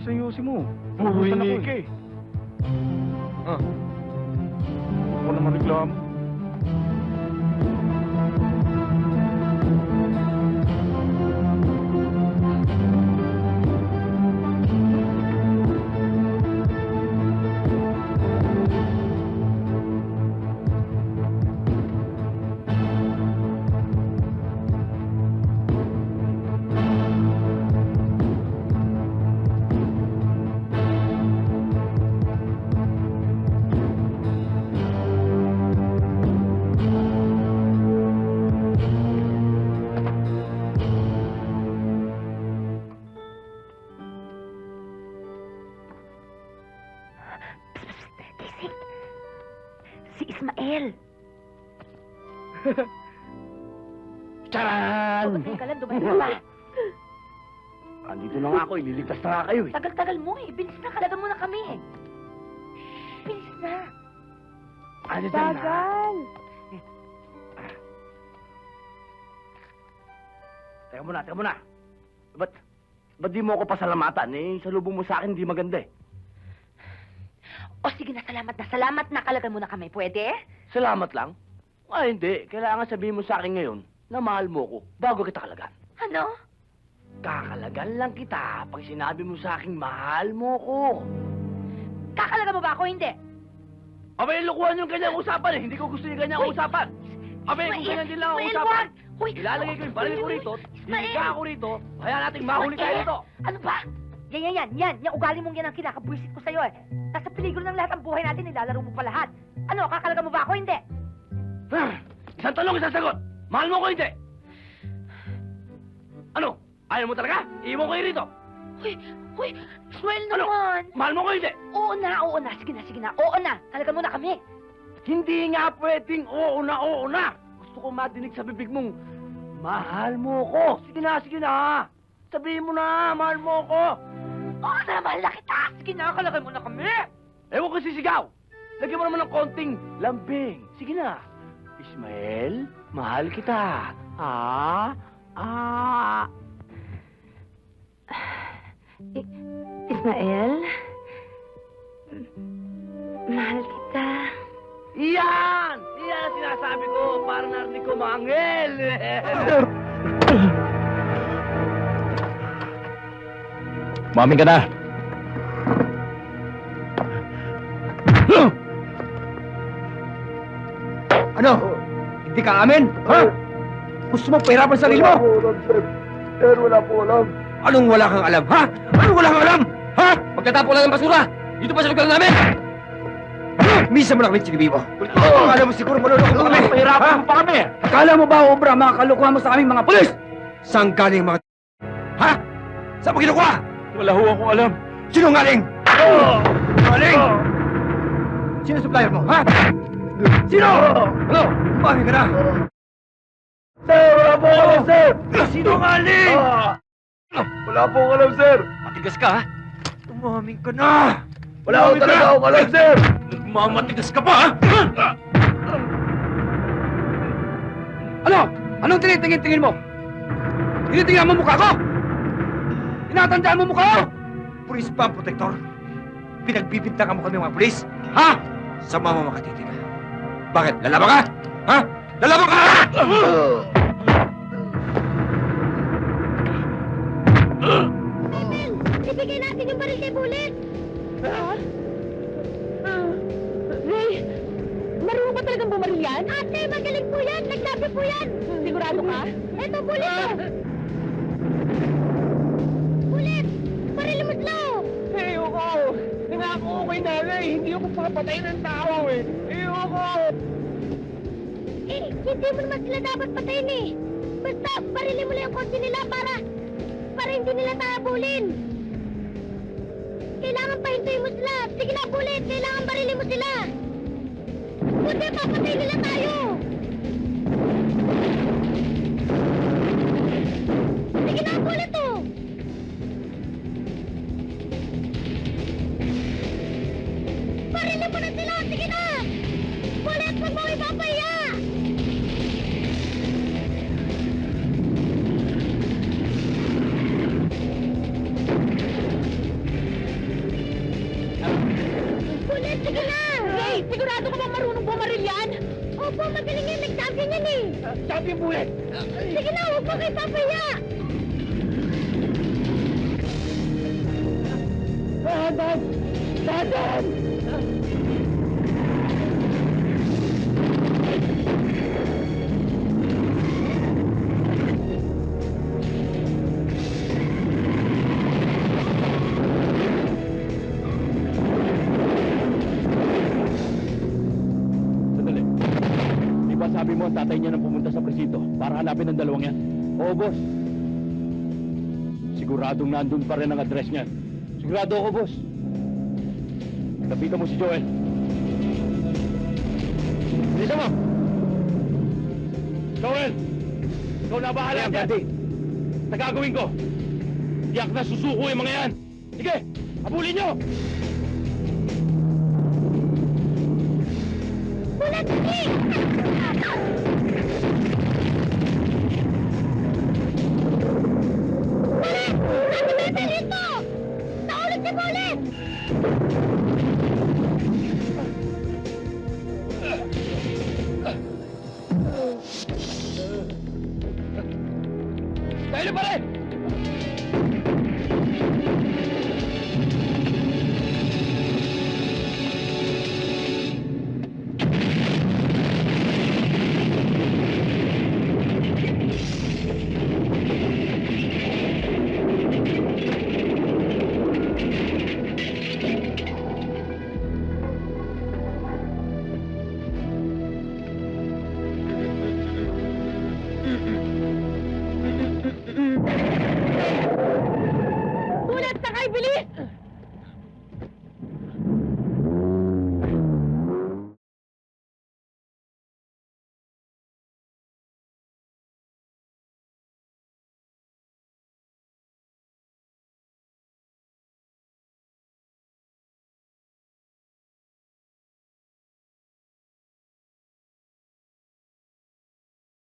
ang yosi mo. Puro Nasaan ako hingi ka eh? eh. Ah. Ako naman reklamo. Gising. Si Ismael. Charan! Teka lang, dumayo ka ba? Andito na nga ako, ililigtas na nga kayo eh. Tagal-tagal mo eh. Bilis na, kalagan mo na kami eh. Bilis na. Ano dyan na? Teka muna. Ba't di mo ako pasalamatan eh? Sa lubong mo sa akin, di maganda eh. O sige na, salamat na. Kalagan mo na kami. Pwede? Salamat lang? Ay, hindi. Kailangan sabihin mo sa akin ngayon na mahal mo ko bago kita kalagan. Ano? Kakalagan lang kita pag sinabi mo sa akin mahal mo ko. Kakalagan mo ba ako? Hindi. Abay, lukuhan yung ganyang usapan eh. Hindi ko gusto yung ganyang Uy! usapan. Abay, kung ganyan din lang ang Ismael, usapan. wag! Uy! Ilalagay ko yung baril ko rito, Ismael! hihiga ako rito, kaya nating mahuli tayo Ismael! rito. Ano ba? Yan. Yung ugali mong yan ang kinakabwisit ko sa'yo eh. Nasa peligro ng lahat ang buhay natin, nilalaro mo pa lahat. Ano, kakalagan mo ba ako? Hindi. Isang tanong, isang sagot. Mahal mo ko hindi? Ano? Ayaw mo talaga? Iiwan ko kayo rito. Uy, Ismael Ano? naman. Mahal mo ko hindi? Oo na. Sige na. Oo na. Kalagan mo na kami. Hindi nga pwedeng oo na. Gusto ko madinig sa bibig mong, mahal mo ko. Sige na. Sabihin mo na, mahal mo ko. Oo na, mahal na kita. Sige na, kalagan mo na kami. Ewan ko sisigaw. Lagyan mo naman ng konting lambing. Sige na. Ismael, mahal kita. Ismael? Mahal kita. Iyan ang sinasabi ko. Parang narinig ko mga anghel. Umamin ka na. Ano? Hindi ka amin? Ha? Gusto mo pahirapan sa sarili mo? Wala po alam. Anong wala kang alam, ha? Anong wala kang alam? Ha? Pagkatapon lang ng basura, dito pa sa lugar namin! Misa mo na kami, Chinibibo. Akala mo siguro maluloko kami. Pahirapan mo pa kami. Akala mo ba, obra, mga kalukuhan mo sa aming mga pulis? Saan galing mga... Ha? Saan mo kinukuha? Wala ho akong alam. Sinungaling! Sinungaling! Sino supplier mo, ha? Sino? Ano? Umamin ka na! Sir, wala po akong alam, sir. Sinungaling! Wala po akong alam, sir. Matigas ka, ha? Umamin ka na! Wala akong talaga akong alam, sir. Nagmamatigas ka pa, ha? Ano? Anong tinitingin-tingin mo? Tinitingnan mo mukha ko? Tinatandaan mo mukha ko? Pulis pa ang protektor? Pinagbibintangan mo kami mga pulis? Ha? Sa mama makatitig ka. Bakit? Lalaban ka? Ha? Lalaban ka! Ibigay natin yung baril kay Bullet! Ray, marunong ba talagang bumaril yan? Ate, magaling po yan! Nagsabi po yan! Sigurado ka? Eto, Bullet! Bullet! Baril mo slow! Ayoko. Nangako ko kay nanay. Hindi ako papatay ng tao eh. Ayoko. Eh, hindi mo naman sila dapat patayin eh! Basta, barilin mo lang yung kotse nila para hindi nila tahabulin! Kailangan pahintuin mo sila! Sige na, Bullet! Kailangan barilin mo sila! Kundi papatay nila tayo! Sige na, Bullet oh! Barilin mo na sila! Sige na! Bullet, wag mo ipapahiya! sige na! Hey, sigurado ka bang marunong bumaril yan? Opo, magaling yan. Nag-champion yan eh. Champion bullet! Sige na, huwag pa kayo papaya. Dahan! Dahan! Sandali. Di ba sabi mo ang tatay niya nang pumunta sa presinto para hanapin ang dalawang yan? Oo, boss. Siguradong nandun pa rin ang address niyan. Sigurado ako, boss. Lapitan mo si Joel. Bilisan mo! Joel! Ikaw na bahala Ayan, dyan! Brandy. Nagagawin ko! Tiyak na susuko yung mga yan! Sige! Habulin nyo! Bulat, sige! Bulat! Sabi natin ito! Naulit si Bulat!